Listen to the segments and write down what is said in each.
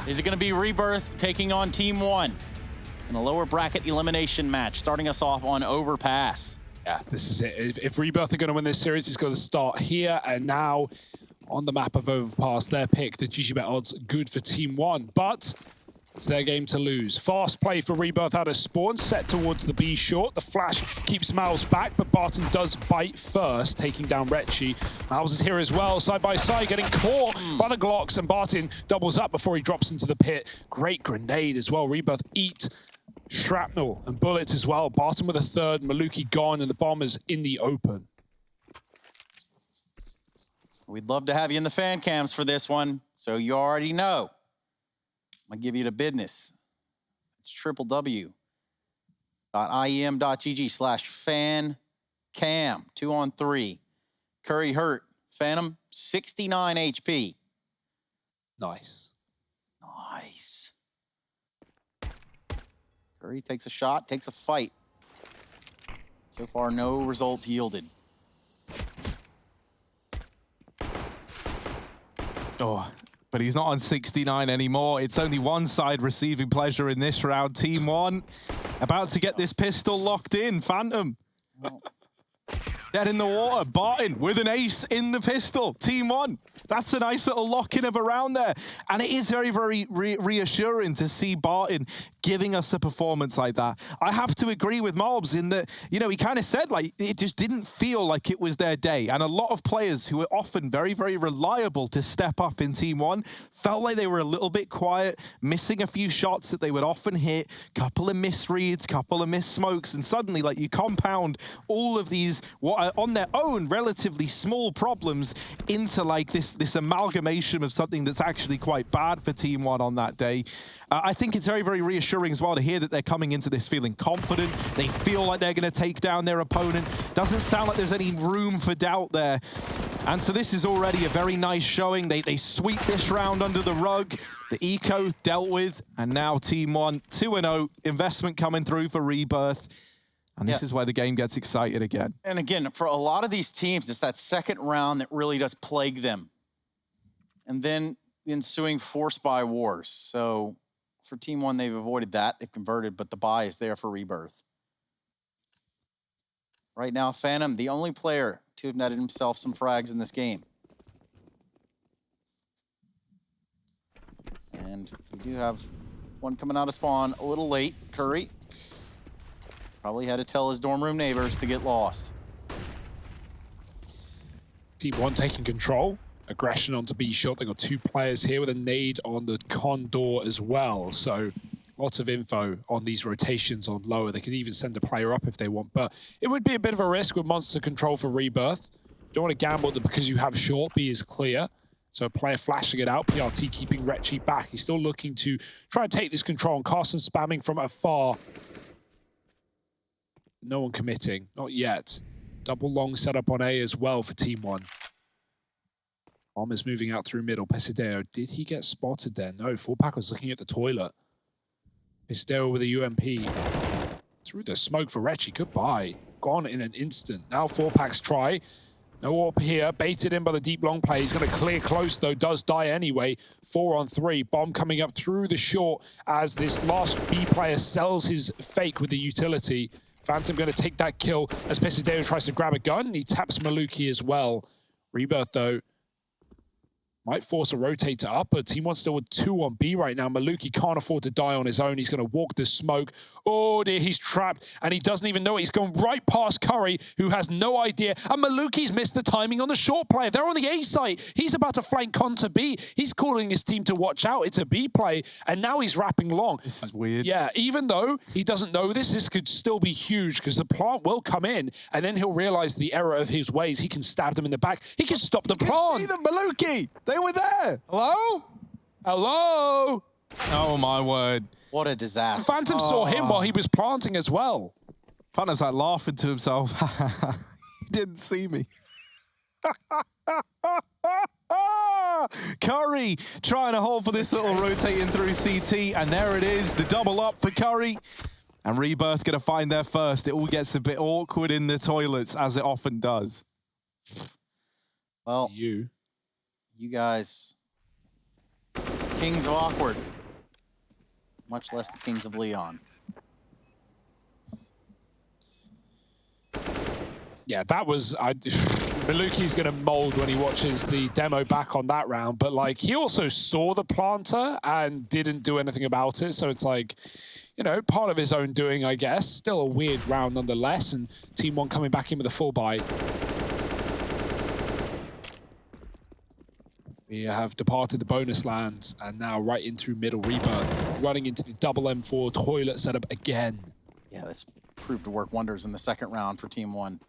Is it going to be Rebirth taking on TeamOne in a lower bracket elimination match, starting us off on Overpass? Yeah, this is it. If Rebirth are going to win this series, it's going to start here and now on the map of Overpass. Their pick, the GGBet odds, good for TeamOne, but it's their game to lose. Fast play for Rebirth out of spawn, set towards the B short. The flash keeps Miles back, but Barton does bite first, taking down Retchi. Miles is here as well, side by side, getting caught by the Glocks, and Barton doubles up before he drops into the pit. Great grenade as well. Rebirth eat shrapnel and bullets as well. Barton with a third, Maluki gone, and the Bombers in the open. We'd love to have you in the fan cams for this one, so you already know. I'm gonna give you the business. It's www.iem.gg/fancam 2-on-3. Curry hurt. Phantom 69 HP. Nice. Nice. Curry takes a shot, takes a fight. So far, no results yielded. Oh, but he's not on 69 anymore. It's only one side receiving pleasure in this round. TeamOne about to get this pistol locked in. Phantom. Dead in the water. Barton with an ace in the pistol. TeamOne. That's a nice little lock-in of a round there. And it is very, very reassuring to see Barton giving us a performance like that. I have to agree with Mobs in that, you know, he kind of said, like, it just didn't feel like it was their day. And a lot of players who are often very, very reliable to step up in TeamOne felt like they were a little bit quiet, missing a few shots that they would often hit, couple of misreads, couple of missed smokes, and suddenly, like, you compound all of these, what are on their own relatively small problems into, like, this amalgamation of something that's actually quite bad for TeamOne on that day. I think it's very, very reassuring as well to hear that they're coming into this feeling confident. They feel like they're going to take down their opponent. Doesn't sound like there's any room for doubt there. And so this is already a very nice showing. They sweep this round under the rug. The eco dealt with, and now TeamOne 2-0. Investment coming through for Rebirth. And this is where the game gets excited again. And again, for a lot of these teams, it's that second round that really does plague them. And then the ensuing force buy wars. So for TeamOne, they've avoided that. They've converted, but the buy is there for Rebirth. Right now, Phantom, the only player to have netted himself some frags in this game. And we do have one coming out of spawn a little late. Curry probably had to tell his dorm room neighbors to get lost. TeamOne taking control. Aggression onto B shot. They got two players here with a nade on the condor as well. So lots of info on these rotations on lower. They can even send a player up if they want, but it would be a bit of a risk with monster control for Rebirth. Don't want to gamble that because you have short, B is clear. So a player flashing it out, PRT keeping Retchi back. He's still looking to try and take this control, and Carson spamming from afar. No one committing, not yet. Double long setup on A as well for TeamOne. Bombers moving out through middle. Pesideo, did he get spotted there? No, Fullpack was looking at the toilet. Pesideo with a UMP. Through the smoke for Retchi, goodbye. Gone in an instant. Now Fullpack's try. No up here, baited in by the deep long play. He's gonna clear close though, does die anyway. 4-on-3, bomb coming up through the short as this last B player sells his fake with the utility. Phantom gonna take that kill as Pesideo tries to grab a gun. He taps Maluki as well. Rebirth though, might force a rotator up, but TeamOne still with 2 on B right now. Maluki can't afford to die on his own. He's going to walk the smoke. Oh dear, he's trapped, and he doesn't even know it. He's going right past Curry, who has no idea. And Maluki's missed the timing on the short play. They're on the A site. He's about to flank Con to B. He's calling his team to watch out. It's a B play, and now he's wrapping long. This is weird. Yeah, even though he doesn't know this could still be huge because the plant will come in, and then he'll realize the error of his ways. He can stab them in the back. He can stop the plant. See the Maluki. They were there. Hello? Hello? Oh, my word. What a disaster. Phantom saw him while he was planting as well. Phantom's like laughing to himself. He didn't see me. Curry trying to hold for this little rotating through CT, and there it is, the double up for Curry. And Rebirth gonna find their first. It all gets a bit awkward in the toilets, as it often does. Well, You you guys Kings of Awkward. Much less the Kings of Leon. Yeah, that was... Maluki's going to mold when he watches the demo back on that round, but like he also saw the planter and didn't do anything about it. So it's like, you know, part of his own doing, I guess. Still a weird round nonetheless, and TeamOne coming back in with a full buy. We have departed the bonus lands and now right in through middle. Rebirth running into the double M4 toilet setup again. Yeah, this proved to work wonders in the second round for TeamOne.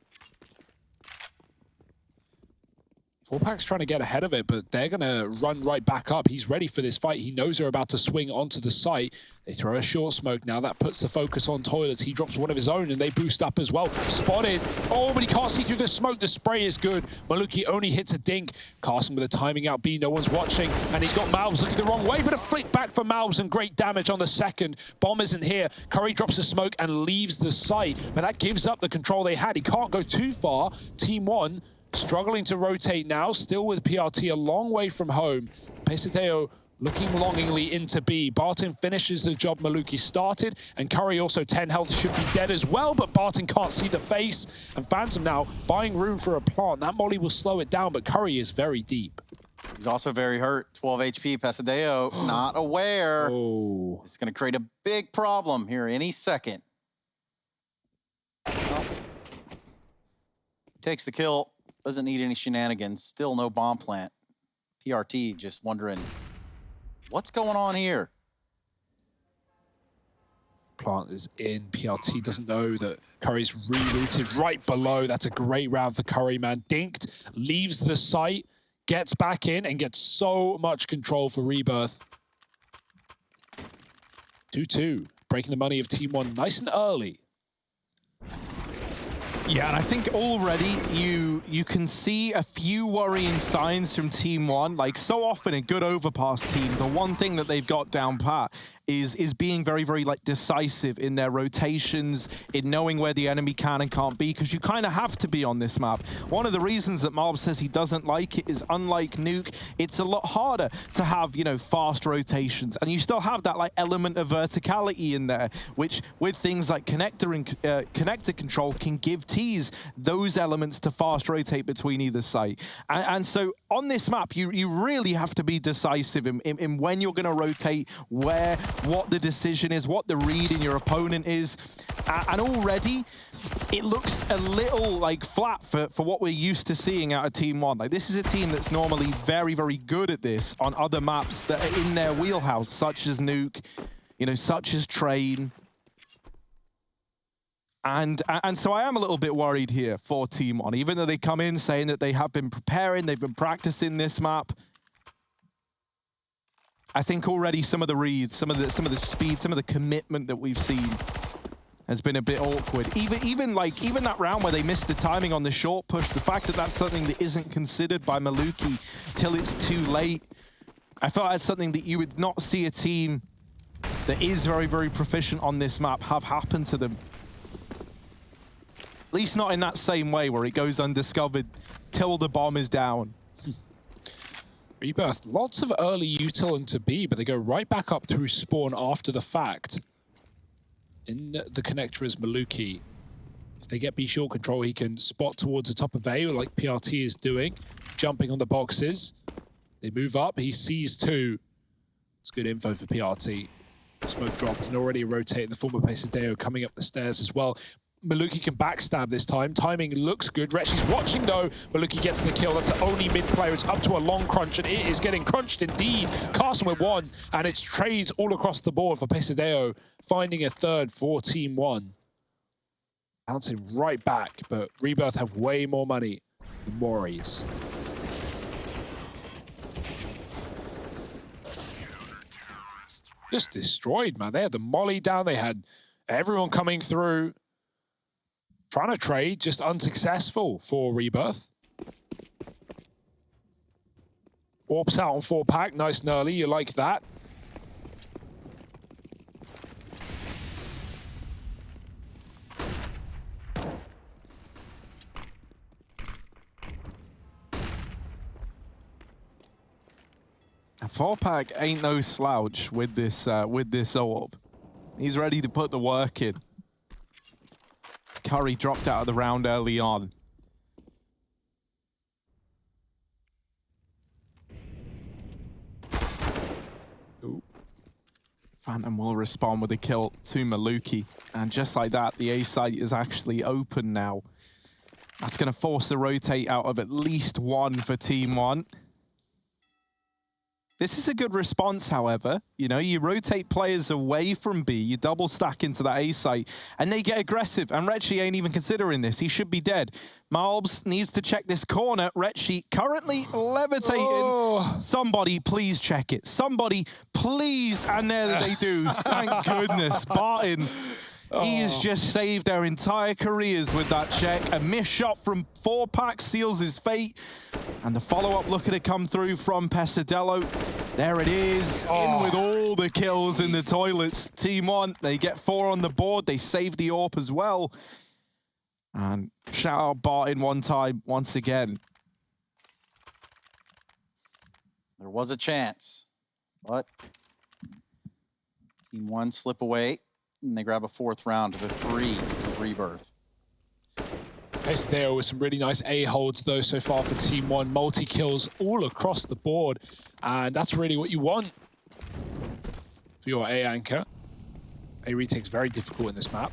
Overpass trying to get ahead of it, but they're going to run right back up. He's ready for this fight. He knows they're about to swing onto the site. They throw a short smoke now. That puts the focus on toilets. He drops one of his own, and they boost up as well. Spotted. Oh, but he can't see through the smoke. The spray is good. Maluki only hits a dink. Carson with a timing out B. No one's watching, and he's got Malves looking the wrong way, but a flick back for Malves and great damage on the second. Bomb isn't here. Curry drops the smoke and leaves the site, but that gives up the control they had. He can't go too far. TeamOne struggling to rotate now, still with PRT a long way from home. Pesadeo looking longingly into B. Barton finishes the job Maluki started, and Curry also 10 health should be dead as well, but Barton can't see the face, and Phantom now buying room for a plant. That molly will slow it down, but Curry is very deep. He's also very hurt. 12 HP. Pesadeo not aware. Oh. It's going to create a big problem here any second. Well, takes the kill. Doesn't need any shenanigans. Still no bomb plant. PRT just wondering, what's going on here? Plant is in. PRT doesn't know that Curry's rerouted right below. That's a great round for Curry, man. Dinked, leaves the site, gets back in, and gets so much control for Rebirth. 2-2, breaking the money of TeamOne nice and early. Yeah, and I think already you can see a few worrying signs from TeamOne. Like, so often a good Overpass team, the one thing that they've got down pat is being very, very like decisive in their rotations, in knowing where the enemy can and can't be, because you kind of have to be on this map. One of the reasons that Marb says he doesn't like it is, unlike Nuke, it's a lot harder to have, you know, fast rotations, and you still have that like element of verticality in there, which with things like connector and connector control can give tees those elements to fast rotate between either site. And so on this map, you really have to be decisive in when you're going to rotate, where, what the decision is, what the read in your opponent is. And already, it looks a little like flat for what we're used to seeing out of TeamOne. Like, this is a team that's normally very, very good at this on other maps that are in their wheelhouse, such as Nuke, you know, such as Train. And so I am a little bit worried here for TeamOne, even though they come in saying that they have been preparing, they've been practicing this map. I think already some of the reads, some of the speed, some of the commitment that we've seen has been a bit awkward. Even that round where they missed the timing on the short push, the fact that that's something that isn't considered by Maluki till it's too late. I felt that's something that you would not see a team that is very, very proficient on this map have happen to them. At least not in that same way where it goes undiscovered till the bomb is down. Rebirth, lots of early util into B, but they go right back up through spawn after the fact. In the connector is Maluki. If they get B short control, he can spot towards the top of A, like PRT is doing, jumping on the boxes. They move up, he sees two. It's good info for PRT. Smoke dropped and already rotating the former Pesadeo coming up the stairs as well. Maluki can backstab this time. Timing looks good. Retchy's watching though. Maluki gets the kill. That's the only mid player. It's up to a long crunch, and it is getting crunched indeed. Carson with one, and it's trades all across the board for Pesadeo, finding a third for TeamOne. Bouncing right back, but Rebirth have way more money than Warriors. Just destroyed, man. They had the molly down. They had everyone coming through. Trying to trade, just unsuccessful for Rebirth. Orbs out on 4-pack, nice and early, you like that. 4Pack ain't no slouch with this orb. He's ready to put the work in. Curry dropped out of the round early on. Ooh. Phantom will respond with a kill to Maluki. And just like that, the A site is actually open now. That's going to force the rotate out of at least one for TeamOne. This is a good response, however. You know, you rotate players away from B, you double stack into that A site, and they get aggressive. And Retchi ain't even considering this. He should be dead. Malbs needs to check this corner. Retchi currently levitating. Oh. Somebody please check it. Somebody please. And there they do. Thank goodness. Barton. He has just saved their entire careers with that check. A missed shot from 4Pack seals his fate. And the follow-up looking to come through from Pesadello. There it is, in with all the kills in the toilets. TeamOne, they get 4 on the board. They save the AWP as well. And shout out Barton one time, once again. There was a chance, but TeamOne slip away. And they grab a 4th round to the 3 of Rebirth. Pesadeo with some really nice A holds though so far for TeamOne. Multi-kills all across the board. And that's really what you want for your A anchor. A retake's very difficult in this map.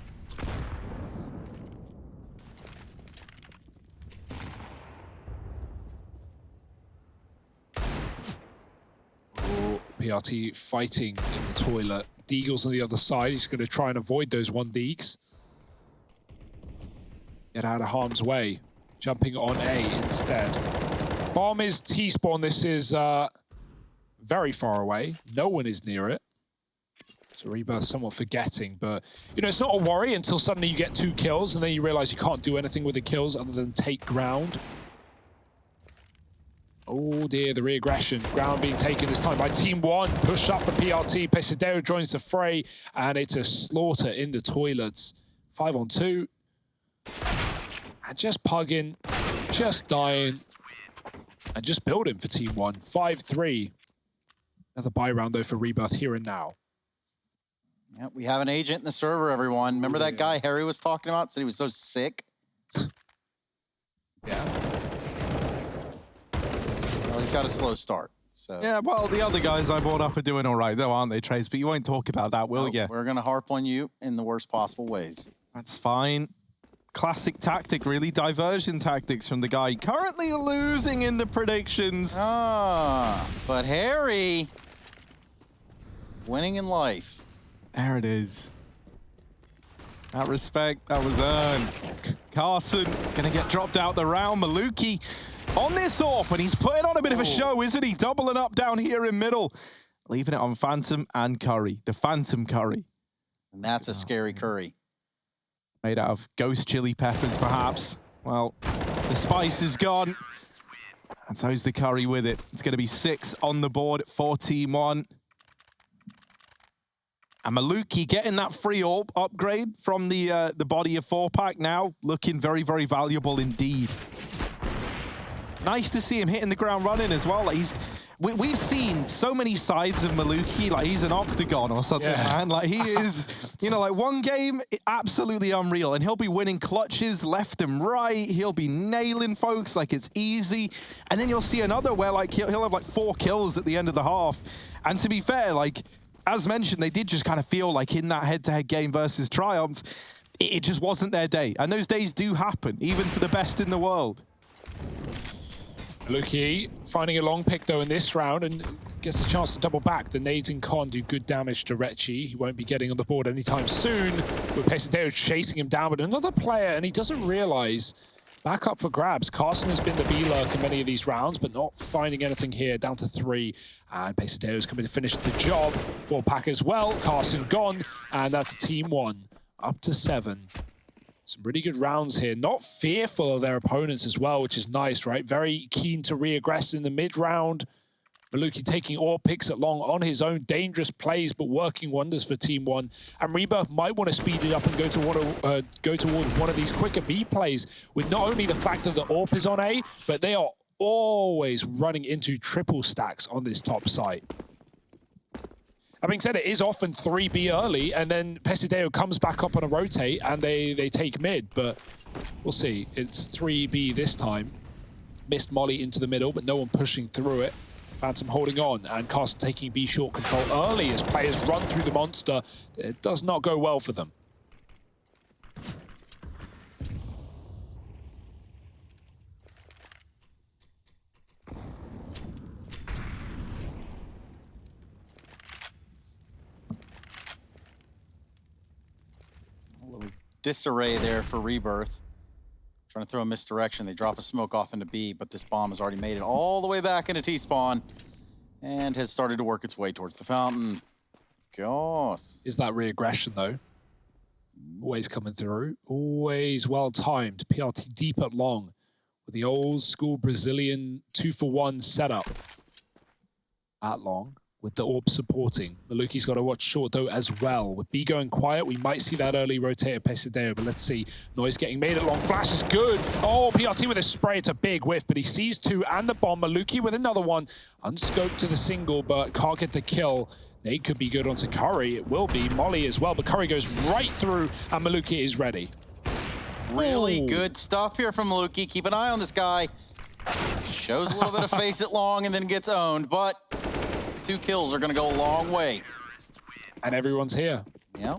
Oh, PRT fighting in the toilet. Deagle's on the other side. He's going to try and avoid those 1 Deags. Get out of harm's way. Jumping on A instead. Bomb is T-spawn. This is very far away. No one is near it. So Rebirth somewhat forgetting, but you know, it's not a worry until suddenly you get 2 kills and then you realize you can't do anything with the kills other than take ground. Oh dear, the re-aggression. Ground being taken this time by TeamOne. Push up the PRT. Pesadeo joins the fray, and it's a slaughter in the toilets. 5 on 2. And just pugging, just dying, and just building for TeamOne. 5-3. Another buy round, though, for Rebirth here and now. Yeah, we have an agent in the server, everyone. Remember that guy Harry was talking about? Said he was so sick? Yeah. Well, he's got a slow start. So Yeah, well, the other guys I brought up are doing all right, though, aren't they, Trace? But you won't talk about that, will you? We're going to harp on you in the worst possible ways. That's fine. Classic tactic, really. Diversion tactics from the guy currently losing in the predictions. But Harry, winning in life. There it is. That respect, that was earned. Carson gonna get dropped out the round. Maluki on this AWP, and he's putting on a bit of a show, isn't he? Doubling up down here in middle. Leaving it on Phantom and Curry. The Phantom Curry. And that's a scary curry. Made out of ghost chili peppers, perhaps. Well, the spice is gone. And so's the curry with it. It's going to be 6 on the board for TeamOne. And Maluki getting that free AWP upgrade from the body of 4Pack now. Looking very, very valuable indeed. Nice to see him hitting the ground running as well. Like we've seen so many sides of Maluki, like he's an octagon or something, man. Like he is, you know, like one game, absolutely unreal. And he'll be winning clutches left and right. He'll be nailing folks like it's easy. And then you'll see another where like he'll have like 4 kills at the end of the half. And to be fair, like, as mentioned, they did just kind of feel like in that head-to-head game versus Triumph, it just wasn't their day. And those days do happen, even to the best in the world. Maluki finding a long pick, though, in this round and gets a chance to double back. The nades in con do good damage to Retchi. He won't be getting on the board anytime soon, with Pesadeo chasing him down. But another player, and he doesn't realize, back up for grabs. Carson has been the B-lurk in many of these rounds, but not finding anything here. Down to 3. And Pesadeo is coming to finish the job. 4Pack as well. Carson gone. And that's TeamOne up to 7. Some really good rounds here. Not fearful of their opponents as well, which is nice, right? Very keen to re-aggress in the mid-round. Maluki taking all picks at long on his own. Dangerous plays, but working wonders for TeamOne. And Rebirth might want to speed it up and go towards one of these quicker B plays, with not only the fact that the AWP is on A, but they are always running into triple stacks on this top site. That being said, it is often 3B early, and then Pesideo comes back up on a rotate, and they take mid, but we'll see. It's 3B this time. Missed Molly into the middle, but no one pushing through it. Phantom holding on, and Carson taking B short control early as players run through the monster. It does not go well for them. Disarray there for Rebirth. Trying to throw a misdirection. They drop a smoke off into B, but this bomb has already made it all the way back into T-spawn and has started to work its way towards the fountain. Gosh. Is that re-aggression, though? Always coming through. Always well-timed. PRT deep at long with the old-school Brazilian 2-for-1 setup at long, with the AWP supporting. Maluki's got to watch short, though, as well. With B going quiet, we might see that early rotator Pesideo, but let's see. Noise getting made at long. Flash is good. Oh, PRT with a spray. It's a big whiff, but he sees two and the bomb. Maluki with another one. Unscoped to the single, but can't get the kill. Nate could be good onto Curry. It will be. Molly as well, but Curry goes right through, and Maluki is ready. Really good stuff here from Maluki. Keep an eye on this guy. Shows a little bit of face at long and then gets owned, but 2 kills are going to go a long way. And everyone's here. Yeah,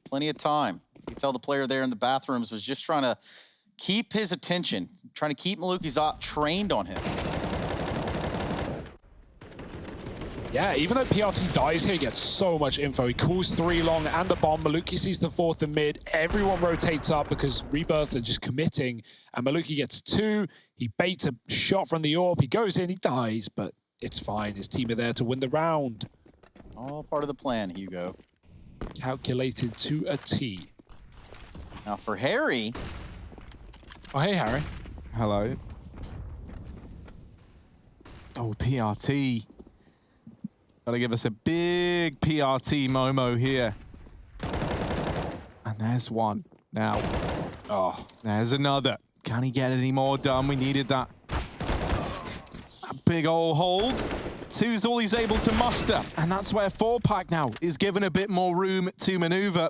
plenty of time. You can tell the player there in the bathrooms was just trying to keep his attention, trying to keep Maluki's op trained on him. Yeah, even though PRT dies here, he gets so much info. He calls 3 long and the bomb. Maluki sees the 4th in mid. Everyone rotates up because Rebirth are just committing. And Maluki gets 2. He baits a shot from the AWP. He goes in, he dies, but it's fine. His team are there to win the round. All part of the plan, Hugo. Calculated to a T. Now for Harry. Oh, hey, Harry. Hello. Oh, PRT. Gotta give us a big PRT Momo here. And there's one. Now, there's another. Can he get any more done? We needed that. A big old hold. 2's all he's able to muster. And that's where 4-pack now is given a bit more room to maneuver.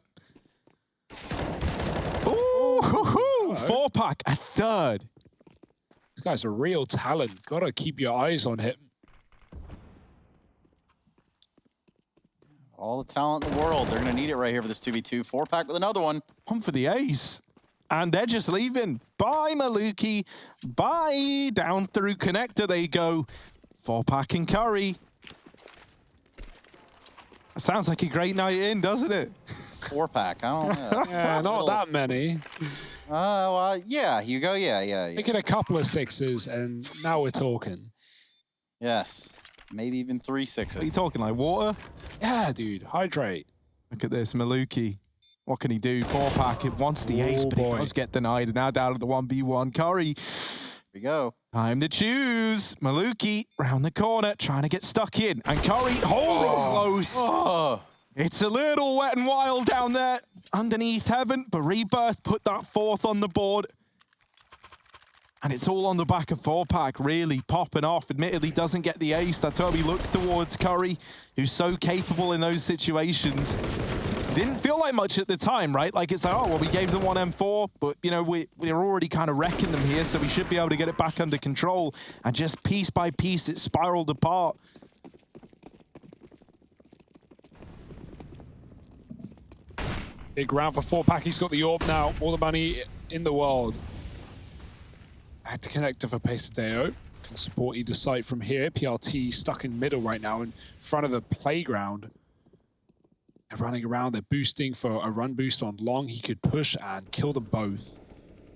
Ooh, 4-pack, a 3rd. This guy's a real talent. Gotta keep your eyes on him. All the talent in the world. They're going to need it right here for this 2v2. 4-pack with another one. On for the ace. And they're just leaving. Bye, Maluki. Bye. Down through connector they go. 4-pack and Curry. Sounds like a great night in, doesn't it? 4-pack. I don't know. Yeah, not that many. Well, yeah, Hugo. Yeah. Making a couple of 6s, and now we're talking. Yes. Maybe even 3 6s. Are you talking like water? Yeah, dude. Hydrate. Look at this, Maluki. What can he do? 4-pack, it wants the ace, but he does get denied. And now down to the 1v1. Curry. Here we go. Time to choose. Maluki round the corner, trying to get stuck in. And Curry holding close. It's a little wet and wild down there underneath heaven, but Rebirth put that 4th on the board. And it's all on the back of 4-pack, really popping off. Admittedly, doesn't get the ace. That's where we look towards Curry, who's so capable in those situations. Didn't feel like much at the time, right? Like, it's like, oh, well, we gave them 1 M4, but, you know, we're already kind of wrecking them here, so we should be able to get it back under control. And just piece by piece, it spiraled apart. Big round for 4-pack. He's got the AWP now. All the money in the world. Back to connector for Pesideo. Can support either side from here. PRT stuck in middle right now in front of the playground. They're running around. They're boosting for a run boost on long. He could push and kill them both.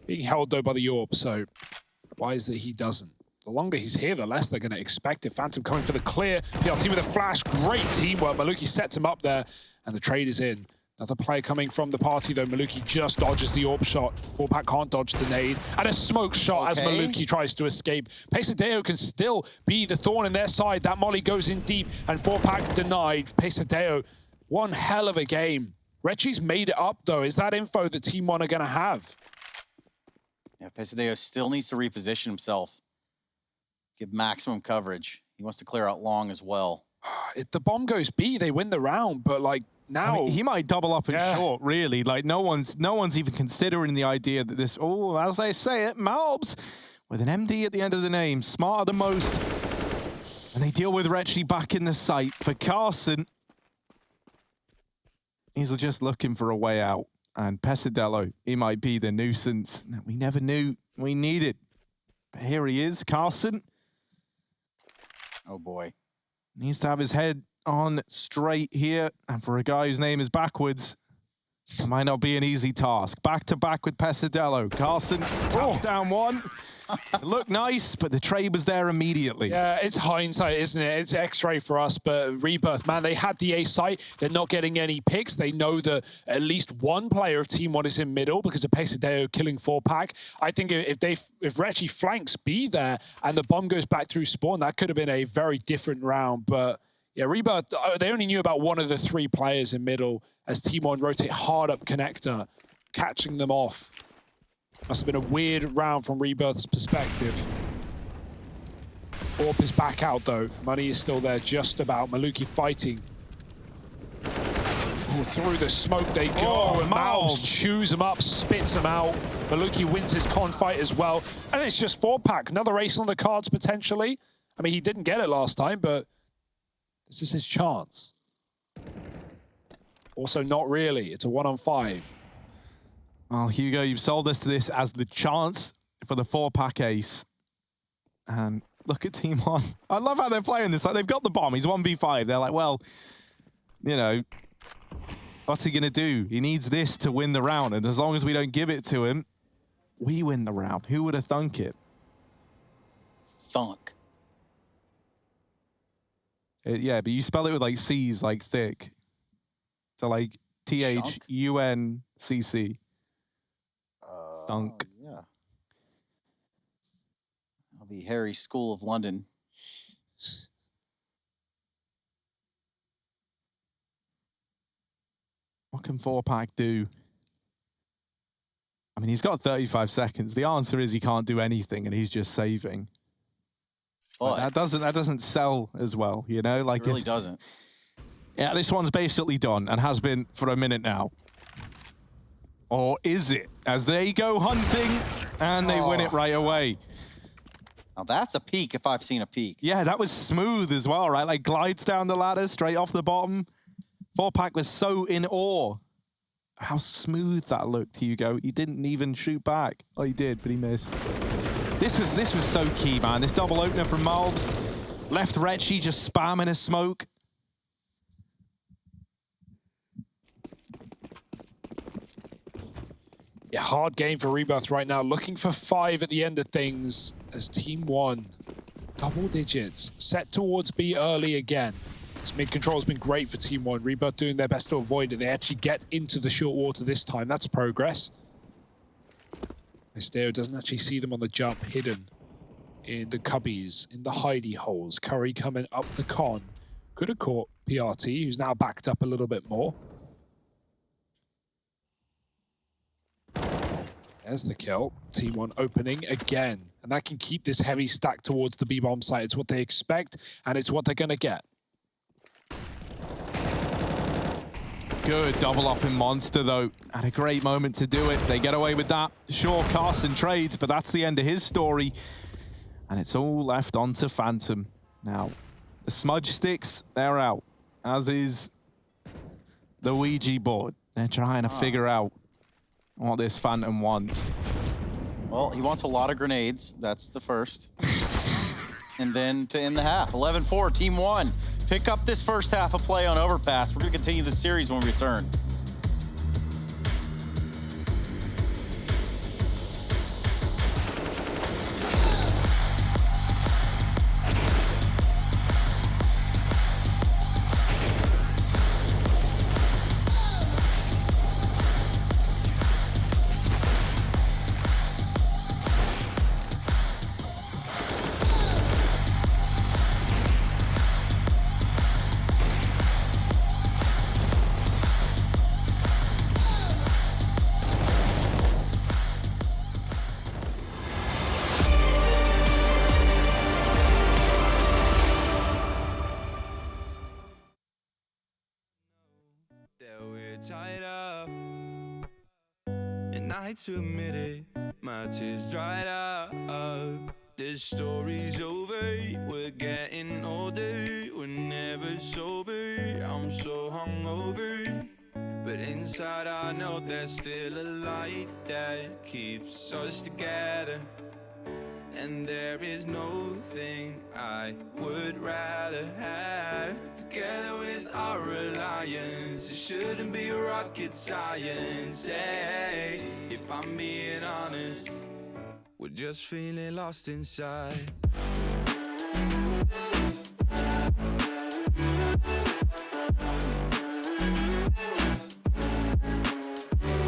Being held, though, by the AWP, so why is it he doesn't? The longer he's here, the less they're going to expect it. Phantom coming for the clear. PRT with a flash. Great teamwork. Maluki sets him up there, and the trade is in. Another player coming from the party, though. Maluki just dodges the AWP shot. 4-pack can't dodge the nade. And a smoke shot as Maluki tries to escape. Pesideo can still be the thorn in their side. That molly goes in deep, and 4-pack denied. Pesideo, one hell of a game. Rechi's made it up, though. Is that info that TeamOne are going to have? Yeah, Pesideo still needs to reposition himself. give maximum coverage. He wants to clear out long as well. If the bomb goes B, they win the round, but like now... I mean, he might double up in Yeah. short, really. Like, no one's even considering the idea that this... Oh, as they say it, Malbs with an MD at the end of the name, smarter than most. And they deal with Retchy back in the sight. For Carson, he's just looking for a way out. And Pesadello, he might be the nuisance that we never knew we needed. But here he is, Carson. Oh, boy. Needs to have his head on straight here. And for a guy whose name is backwards, it might not be an easy task. Back to back with Pesadello. Carson taps down one. It looked nice, but the trade was there immediately. Yeah, it's hindsight, isn't it? It's X-ray for us, but Rebirth, man, they had the A site. They're not getting any picks. They know that at least one player of TeamOne is in middle because of Pesadeo killing 4-pack. I think if Retchy flanks B there and the bomb goes back through spawn, that could have been a very different round. But yeah, Rebirth, they only knew about one of the 3 players in middle as TeamOne rotate hard up connector, catching them off. Must have been a weird round from Rebirth's perspective. Orp is back out though. Money is still there just about. Maluki fighting. Ooh, through the smoke they go. Oh, and Malbs chews him up, spits him out. Maluki wins his con fight as well. And it's just 4-pack. Another ace on the cards potentially. I mean, he didn't get it last time, but this is his chance. Also, not really. It's a 1-on-5. Well, Hugo, you've sold us to this as the chance for the 4-pack ace. And look at TeamOne. I love how they're playing this. Like, they've got the bomb. He's 1v5. They're like, well, you know, what's he going to do? He needs this to win the round. And as long as we don't give it to him, we win the round. Who would have thunk it? Thunk. Yeah, but you spell it with, like, C's, like, thick. So, like, THUNCC. Thunk. Yeah. I'll be Harry School of London. What can 4-pack do? I mean, he's got 35 seconds. The answer is he can't do anything, and he's just saving. Well, that doesn't sell as well, you know? Like, it really doesn't. Yeah, this one's basically done and has been for a minute now. Or is it? As they go hunting and they win it right away. Now that's a peak if I've seen a peak. Yeah, that was smooth as well, right? Like glides down the ladder straight off the bottom. 4-pack was so in awe. How smooth that looked, Hugo. He didn't even shoot back. Oh, he did, but he missed. This was so key, man. This double opener from Malbs. Left Retchy just spamming a smoke. Yeah, hard game for Rebirth right now. Looking for 5 at the end of things as TeamOne. Double digits. Set towards B early again. This mid control has been great for TeamOne. Rebirth doing their best to avoid it. They actually get into the short water this time. That's progress. Misteo doesn't actually see them on the jump, hidden in the cubbies, in the hidey holes. Curry coming up the con. Could have caught PRT, who's now backed up a little bit more. There's the kill. TeamOne opening again. And that can keep this heavy stack towards the B-bomb site. It's what they expect, and it's what they're going to get. Good double up in Monster, though. Had a great moment to do it. They get away with that. Sure, Carson trades, but that's the end of his story. And it's all left onto Phantom. Now, the smudge sticks, they're out. As is the Ouija board. They're trying to figure out what this Phantom wants. Well, he wants a lot of grenades. That's the first. And then to end the half, 11-4, TeamOne. Pick up this first half of play on Overpass. We're going to continue the series when we return. that we're tied up, and I hate to admit it, my tears dried up. This story's over, we're getting older, we're never sober, I'm so hungover. But inside I know there's still a light that keeps us together. And there is no thing I would rather have. Together with our alliance, it shouldn't be rocket science. Hey, if I'm being honest, we're just feeling lost inside.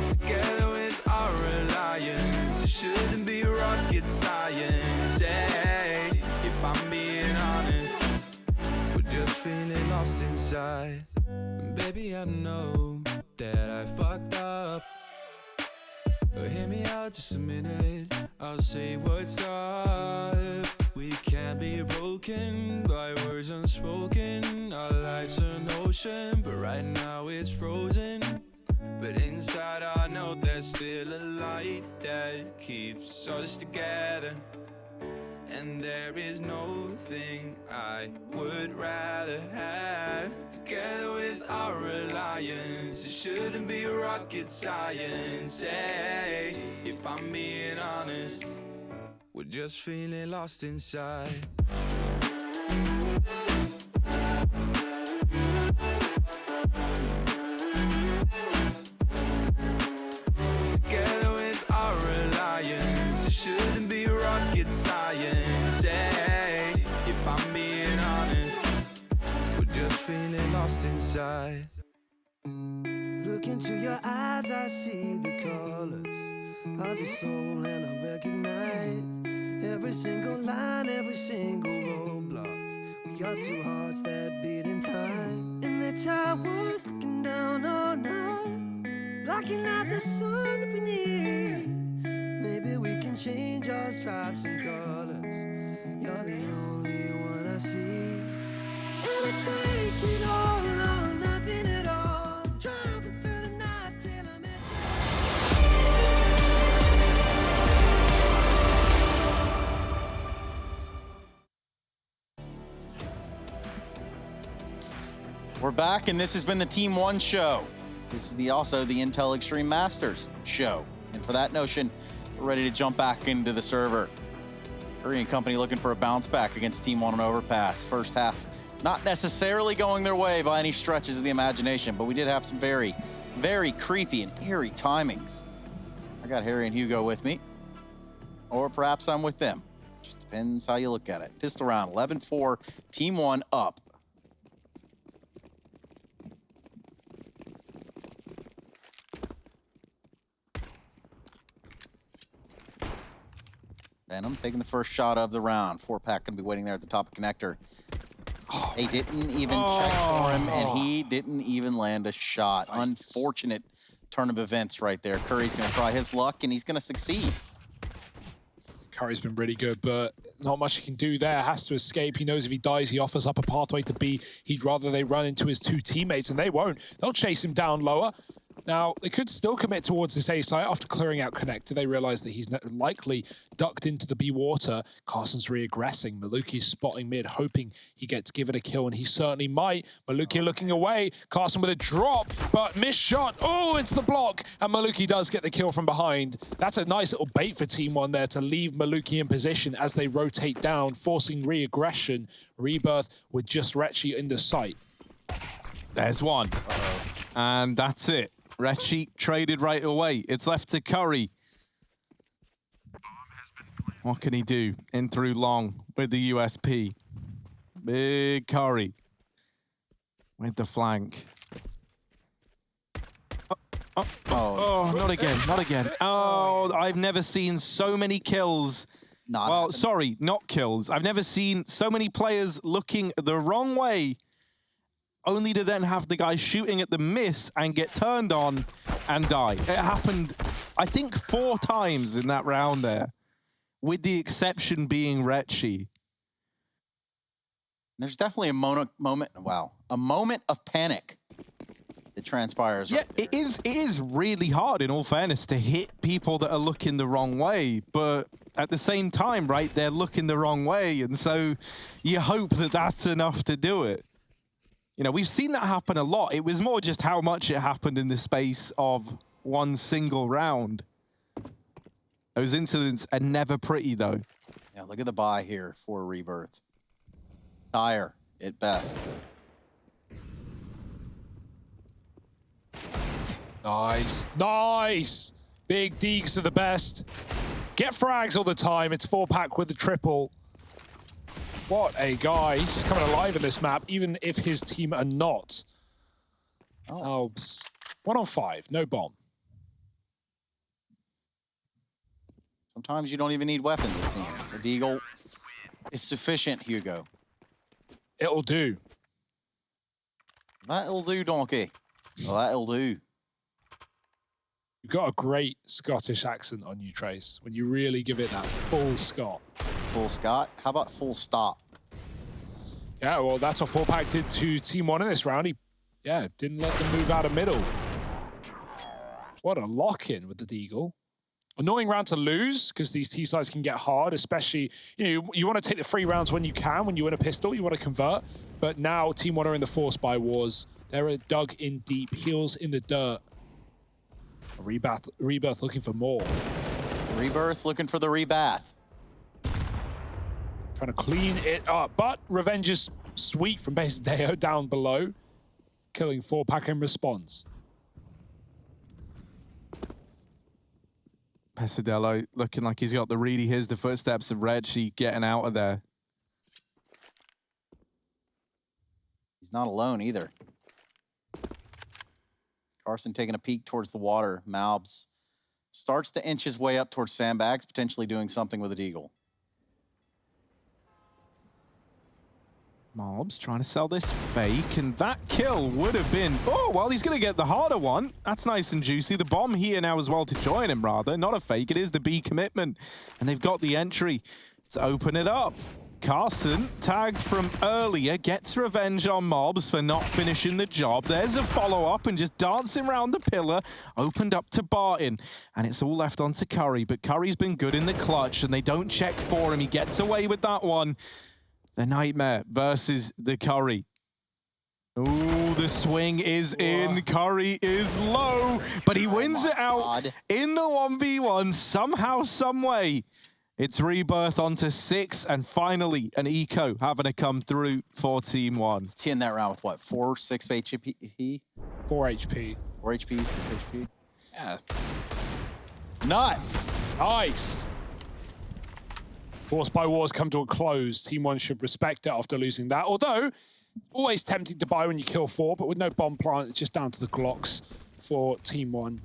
Together with our alliance, it shouldn't be rocket science. Hey, if I'm being honest, we're just feeling lost inside. And baby, I know that I fucked up, but hear me out just a minute, I'll say what's up. We can't be broken by words unspoken. Our life's an ocean, but right now it's frozen. But inside I know there's still a light that keeps us together. And there is no thing I would rather have. Together with our alliance, it shouldn't be rocket science. Hey, if I'm being honest, we're just feeling lost inside. Together with our alliance, it shouldn't be rocket science. Hey, if I'm being honest, we're just feeling lost inside. Look into your eyes, I see the colors of your soul, and I recognize every single line, every single roadblock. We are two hearts that beat in time, and the towers looking down all night, blocking out the sun that we need. Maybe we can change our stripes and colors. You're the only one I see. And I take it all or nothing at all, driving through the night till I'm at. We're back, and this has been the TeamOne show. This is also the Intel Extreme Masters show. And for that notion, we're ready to jump back into the server. Korean company looking for a bounce back against TeamOne on Overpass. First half, not necessarily going their way by any stretches of the imagination, but we did have some very, very creepy and eerie timings. I got Harry and Hugo with me, or perhaps I'm with them. Just depends how you look at it. Pistol round, 11-4, TeamOne up. Venom taking the first shot of the round. 4-pack gonna be waiting there at the top of connector. Oh, they didn't even check for him, and he didn't even land a shot. Unfortunate turn of events right there. Curry's gonna try his luck, and he's gonna succeed. Curry's been really good, but not much he can do there. Has to escape. He knows if he dies, he offers up a pathway to B. He'd rather they run into his two teammates, and they won't. They'll chase him down lower. Now, they could still commit towards this A site after clearing out connector. They realize that he's likely ducked into the B water. Carson's reaggressing. Maluki's spotting mid, hoping he gets given a kill, and he certainly might. Maluki looking away. Carson with a drop, but missed shot. Oh, it's the block, and Maluki does get the kill from behind. That's a nice little bait for TeamOne there to leave Maluki in position as they rotate down, forcing reaggression. Rebirth with just Retchi in the sight. There's one. And that's it. Retchi traded right away. It's left to Curry. What can he do? In through long with the USP. Big Curry with the flank. Oh, not again, not again. Oh, I've never seen so many kills. Well, sorry, not kills. I've never seen so many players looking the wrong way, only to then have the guy shooting at the miss and get turned on and die. It happened, I think, 4 times in that round there, with the exception being Retchi. There's definitely a moment of panic it transpires. Yeah, right there. it is really hard, in all fairness, to hit people that are looking the wrong way. But at the same time, right, they're looking the wrong way. And so you hope that that's enough to do it. You know, we've seen that happen a lot. It was more just how much it happened in the space of one single round. Those incidents are never pretty, though. Yeah, look at the buy here for Rebirth. Dire at best. Nice, nice. Big Deeks are the best. Get frags all the time. It's 4-pack with the triple. What a guy. He's just coming alive in this map, even if his team are not. Oh, 1-on-5, no bomb. Sometimes you don't even need weapons, it seems. The Deagle is sufficient, Hugo. It'll do. That'll do, donkey. Well, that'll do. You've got a great Scottish accent on you, Trace, when you really give it that full Scot. Full Scott? How about full stop? Yeah, well, that's what 4-pack did to TeamOne in this round. He, didn't let them move out of middle. What a lock-in with the Deagle. Annoying round to lose, because these T-sides can get hard, especially, you want to take the free rounds when you can, when you win a pistol, you want to convert. But now TeamOne are in the Force by Wars. They're dug in deep, heels in the dirt. Rebirth looking for more. Rebirth looking for the rebath. Trying to clean it up, but revenge is sweet from Beijing down below, killing 4-pack in response. Pesadello looking like he's got the read. He hears the footsteps of Reggie getting out of there. He's not alone either. Carson taking a peek towards the water. Malbs starts to inch his way up towards sandbags, potentially doing something with a Deagle. Mobs trying to sell this fake, and that kill would have been... Oh, well, he's going to get the harder one. That's nice and juicy. The bomb here now as well to join him, rather. Not a fake. It is the B commitment. And they've got the entry to open it up. Carson, tagged from earlier, gets revenge on Mobs for not finishing the job. There's a follow-up and just dancing around the pillar, opened up to Barton. And it's all left onto Curry, but Curry's been good in the clutch, and they don't check for him. He gets away with that one. The Nightmare versus the Curry. Ooh, the swing is in. Curry is low, but he wins it out in the 1v1 somehow, some way. It's Rebirth onto 6, and finally an eco having to come through for TeamOne. He in that round with what, 4, 6 HP? 4 HP. 4 HP, 6 HP? Yeah. Nuts! Nice. Force by Wars come to a close. TeamOne should respect it after losing that. Although, always tempting to buy when you kill 4, but with no bomb plant, it's just down to the Glocks for TeamOne.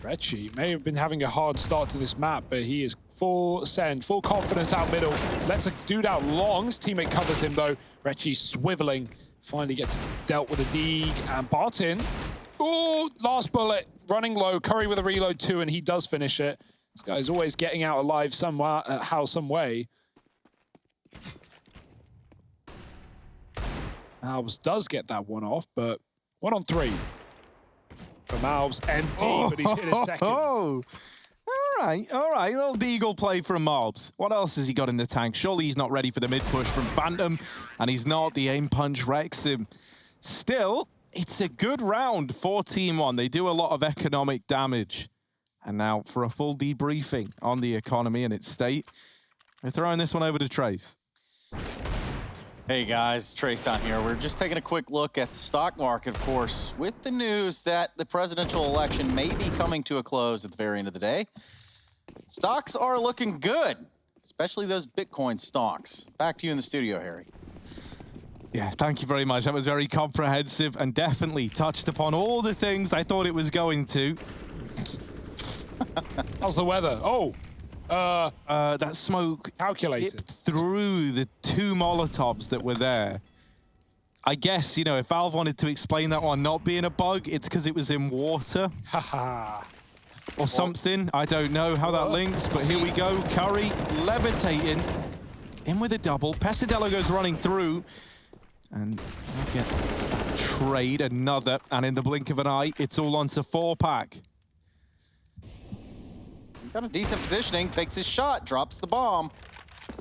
Reggie may have been having a hard start to this map, but he is full send, full confidence out middle. Lets a dude out long. His teammate covers him though. Reggie swiveling, finally gets dealt with a dig, and Barton. Oh, last bullet, running low. Curry with a reload too, and he does finish it. This guy's always getting out alive somewhere, some way. Malbs does get that one off, but 1-on-3. For Malbs, MD, but he's hit a second. All right. Little Deagle play from Malbs. What else has he got in the tank? Surely he's not ready for the mid-push from Phantom, and he's not. The aim punch wrecks him. Still, it's a good round for TeamOne. They do a lot of economic damage. And now for a full debriefing on the economy and its state, we're throwing this one over to Trace. Hey guys, Trace down here. We're just taking a quick look at the stock market, of course, with the news that the presidential election may be coming to a close at the very end of the day. Stocks are looking good, especially those Bitcoin stocks. Back to you in the studio, Harry. Yeah, thank you very much. That was very comprehensive and definitely touched upon all the things I thought it was going to. How's the weather? Oh, that smoke calculated dipped through the 2 Molotovs that were there. I guess, you know, if Valve wanted to explain that one not being a bug, it's because it was in water. Haha. Or something. I don't know how that links, but here we go. Curry levitating. in with a double. Pesadelo goes running through. And let's get trade another. And in the blink of an eye, it's all on to 4-pack. He's got a decent positioning, takes his shot, drops the bomb.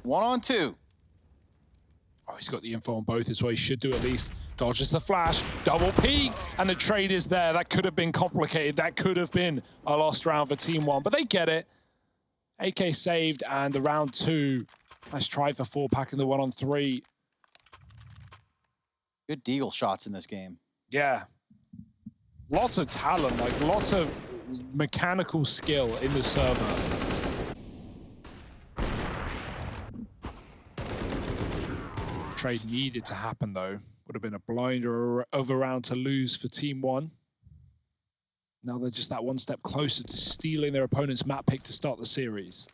1 on 2. Oh, he's got the info on both as well. He should do at least. Dodges the flash, double peek, and the trade is there. That could have been complicated. That could have been a lost round for Team One, but they get it. AK saved, and the round 2. Nice try for 4-pack in the 1 on 3. Good deagle shots in this game. Yeah. Lots of talent, like lots of mechanical skill in the server. Trade needed to happen though. Would have been a blinder of a round to lose for Team One. Now they're just that one step closer to stealing their opponent's map pick to start the series.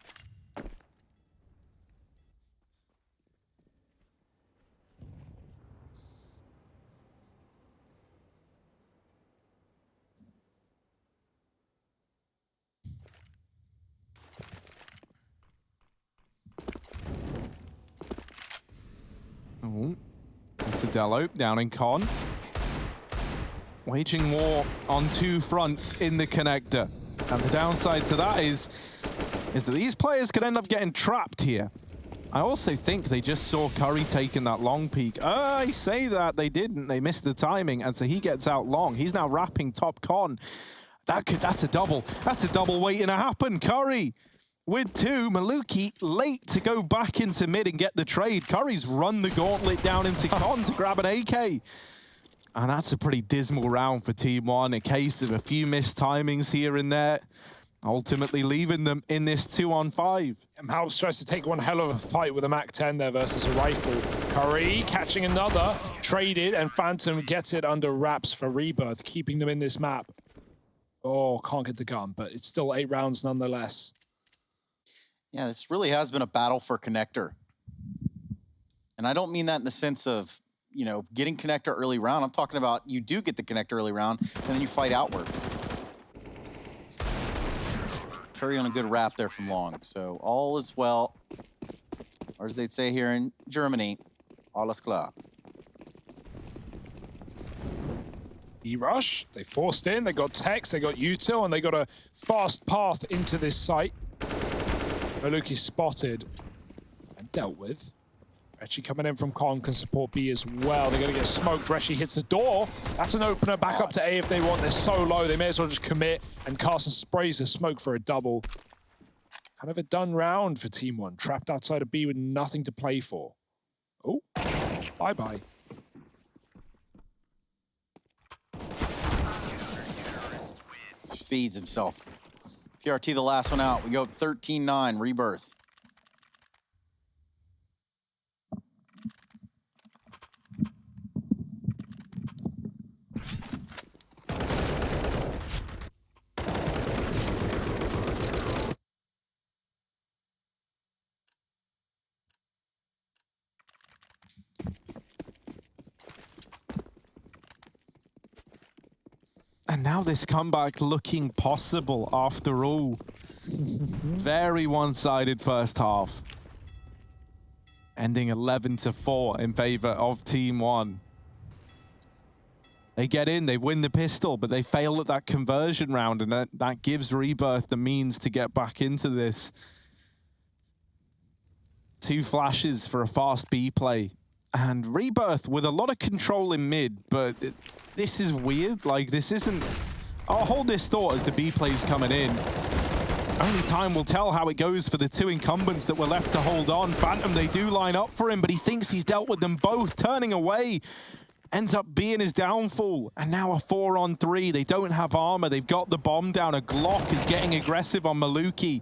Oh, Pesadelo down in con. Waging war on 2 fronts in the connector. And the downside to that is that these players could end up getting trapped here. I also think they just saw Curry taking that long peek. I say that, they didn't. They missed the timing, and so he gets out long. He's now wrapping top con. That's a double. That's a double waiting to happen. Curry with 2. Maluki late to go back into mid and get the trade. Curry's run the gauntlet down into con to grab an AK. And that's a pretty dismal round for Team One. A case of a few missed timings here and there, ultimately leaving them in this 2 on 5. And Halps tries to take one hell of a fight with a MAC-10 there versus a rifle. Curry catching another, traded, and Phantom gets it under wraps for Rebirth, keeping them in this map. Oh, can't get the gun, but it's still 8 rounds nonetheless. Yeah, this really has been a battle for connector. And I don't mean that in the sense of, you know, getting connector early round. I'm talking about you do get the connector early round, and then you fight outward. Curry on a good wrap there from long. So all is well. Or as they'd say here in Germany, alles klar. E-rush, they forced in, they got Tex, they got Util, and they got a fast path into this site. Maluki spotted and dealt with. Reshi coming in from con can support B as well. They're going to get smoked. Reshi hits the door. That's an opener back up to A if they want. They're so low, they may as well just commit. And Carson sprays the smoke for a double. Kind of a done round for Team One. Trapped outside of B with nothing to play for. Oh, bye-bye. Feeds himself. PRT the last one out. We go 13-9, Rebirth. And now this comeback looking possible after all. Very one-sided first half. Ending 11-4 in favor of Team One. They get in, they win the pistol, but they fail at that conversion round, and that gives Rebirth the means to get back into this. 2 flashes for a fast B play. And Rebirth with a lot of control in mid, but this is weird. Like, this isn't... I'll hold this thought as the B play's coming in. Only time will tell how it goes for the 2 incumbents that were left to hold on. Phantom, they do line up for him, but he thinks he's dealt with them both. Turning away ends up being his downfall. And now a 4 on 3. They don't have armor. They've got the bomb down. A Glock is getting aggressive on Maluki.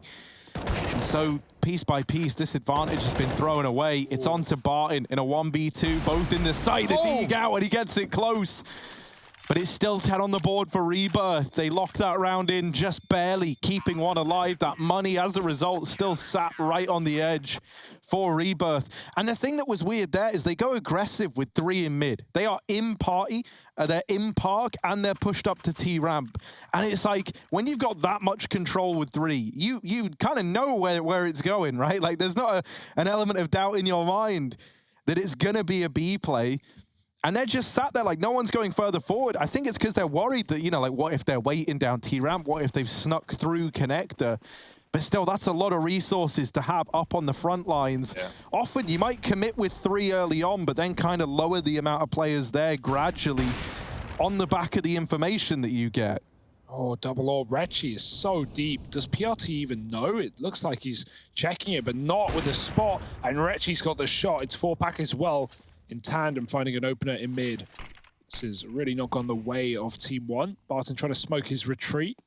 And so, piece by piece, this advantage has been thrown away. It's on to Barton in a 1v2, both in the sight. The dig out, and he gets it close. But it's still 10 on the board for Rebirth. They locked that round in just barely, keeping one alive. That money, as a result, still sat right on the edge for Rebirth. And the thing that was weird there is they go aggressive with 3 in mid. They are in party, they're in park, and they're pushed up to T-ramp. And it's like, when you've got that much control with 3, you kind of know where it's going, right? Like, there's not an element of doubt in your mind that it's going to be a B play. And they're just sat there like no one's going further forward. I think it's because they're worried that, you know, like what if they're waiting down T-ramp? What if they've snuck through connector? But still, that's a lot of resources to have up on the front lines. Yeah. Often you might commit with 3 early on, but then kind of lower the amount of players there gradually on the back of the information that you get. Oh, double orb. Retchy is so deep. Does PRT even know? It looks like he's checking it, but not with the spot. And Retchy's got the shot. It's 4-pack as well. In tandem, finding an opener in mid. This is really not gone the way of TeamOne. Barton trying to smoke his retreat.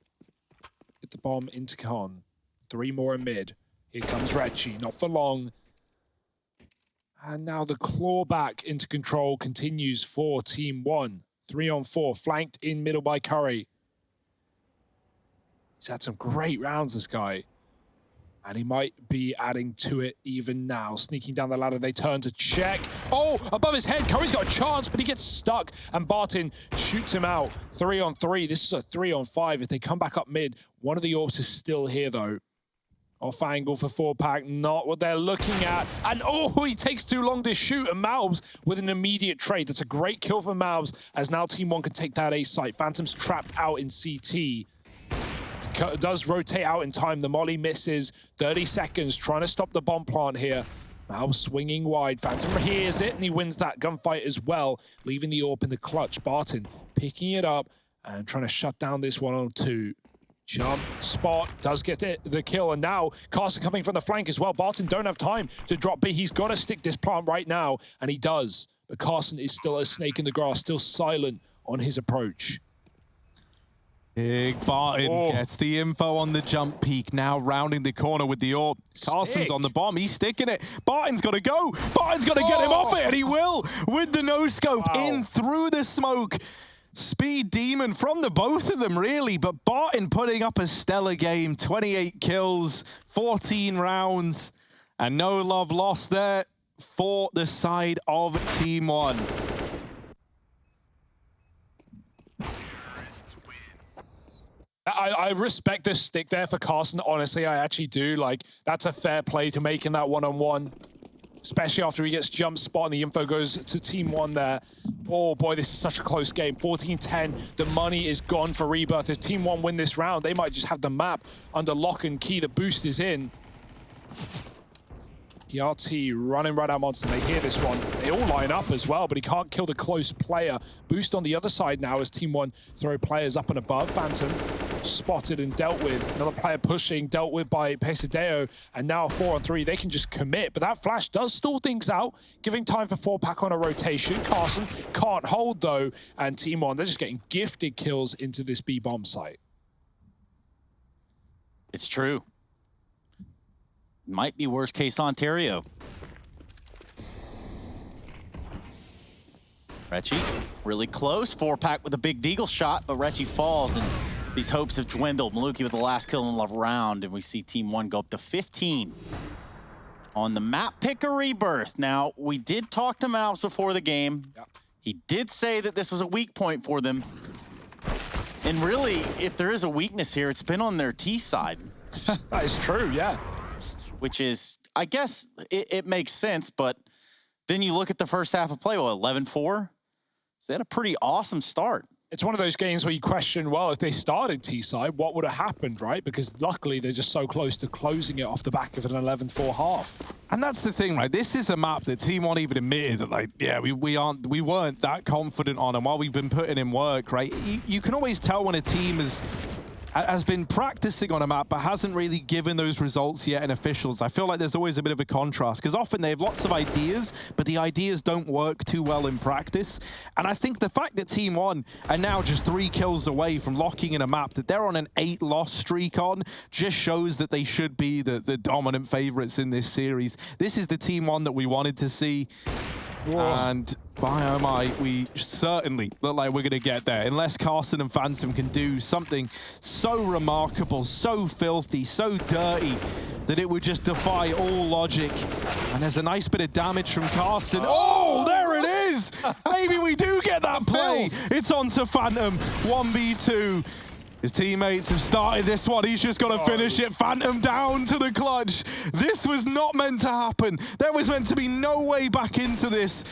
Hit the bomb into Con. 3 more in mid. Here comes Retchy, not for long. And now the clawback into control continues for TeamOne. 3 on 4, flanked in middle by Curry. He's had some great rounds, this guy. And he might be adding to it even now. Sneaking down the ladder, they turn to check. Oh, above his head, Curry's got a chance, but he gets stuck. And Barton shoots him out. 3 on 3. This is a 3 on 5. If they come back up mid, one of the orbs is still here, though. Off angle for 4-pack, not what they're looking at. And oh, he takes too long to shoot. And Malbs with an immediate trade. That's a great kill for Malbs, as now TeamOne can take that A site. Phantom's trapped out in CT. Does rotate out in time. The molly misses. 30 seconds, trying to stop the bomb plant here. Now swinging wide. Phantom hears it, and he wins that gunfight as well, leaving the AWP in the clutch. Barton picking it up and trying to shut down this 1-on-2. Jump, spot, does get the kill, and now Carson coming from the flank as well. Barton don't have time to drop B. He's got to stick this plant right now, and he does. But Carson is still a snake in the grass, still silent on his approach. Big Barton gets the info on the jump peak, now rounding the corner with the AWP. Carson's on the bomb, he's sticking it. Barton's got to go. Barton's got to get him off it, and he will with the no-scope in through the smoke. Speed demon from the both of them, really, but Barton putting up a stellar game. 28 kills, 14 rounds, and no love lost there for the side of TeamOne. I respect the stick there for Carson. Honestly, I actually do. Like, that's a fair play to make in that 1-on-1. Especially after he gets jump spot and the info goes to TeamOne there. Oh boy, this is such a close game. 14-10, the money is gone for Rebirth. If TeamOne win this round, they might just have the map under lock and key. The boost is in. PRT running right at Monster. They hear this one. They all line up as well, but he can't kill the close player. Boost on the other side now as TeamOne throw players up and above. Phantom spotted and dealt with. Another player pushing, dealt with by Pesadeo, and now a 4-on-3. They can just commit, but that flash does stall things out, giving time for 4-pack on a rotation. Carson can't hold though, and TeamOne, they're just getting gifted kills into this B bomb site. It's true. Might be worst case Ontario. Retchy, really close. 4-pack with a big deagle shot, but Retchy falls, and these hopes have dwindled. Maluki with the last kill in the round, and we see TeamOne go up to 15 on the map pick of Rebirth. Now, we did talk to Malbs before the game. Yep. He did say that this was a weak point for them. And really, if there is a weakness here, it's been on their T side. That is true, yeah. Which is, I guess, it makes sense, but then you look at the first half of play, well, 11-4. So they had a pretty awesome start. It's one of those games where you question, well, if they started T-side, what would have happened, right? Because luckily, they're just so close to closing it off the back of an 11-4 half. And that's the thing, right? This is a map that TeamOne even admitted that, like, yeah, we weren't that confident on, and while we've been putting in work, right? You can always tell when a team has been practicing on a map but hasn't really given those results yet in officials. I feel like there's always a bit of a contrast because often they have lots of ideas, but the ideas don't work too well in practice. And I think the fact that TeamOne are now just 3 kills away from locking in a map that they're on an 8-loss streak on just shows that they should be the dominant favorites in this series. This is the TeamOne that we wanted to see. And by oh my, we certainly look like we're going to get there. Unless Carson and Phantom can do something so remarkable, so filthy, so dirty, that it would just defy all logic. And there's a nice bit of damage from Carson. Oh, there it is! Maybe we do get that play. It's on to Phantom, 1v2. His teammates have started this one. He's just got to finish it. Phantom down to the clutch. This was not meant to happen. There was meant to be no way back into this.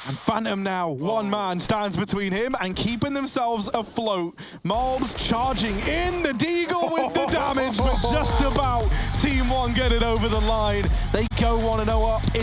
And Phantom now, one man stands between him and keeping themselves afloat. Malbs charging in, the Deagle with the damage, but just about TeamOne get it over the line. They go 1-0 up in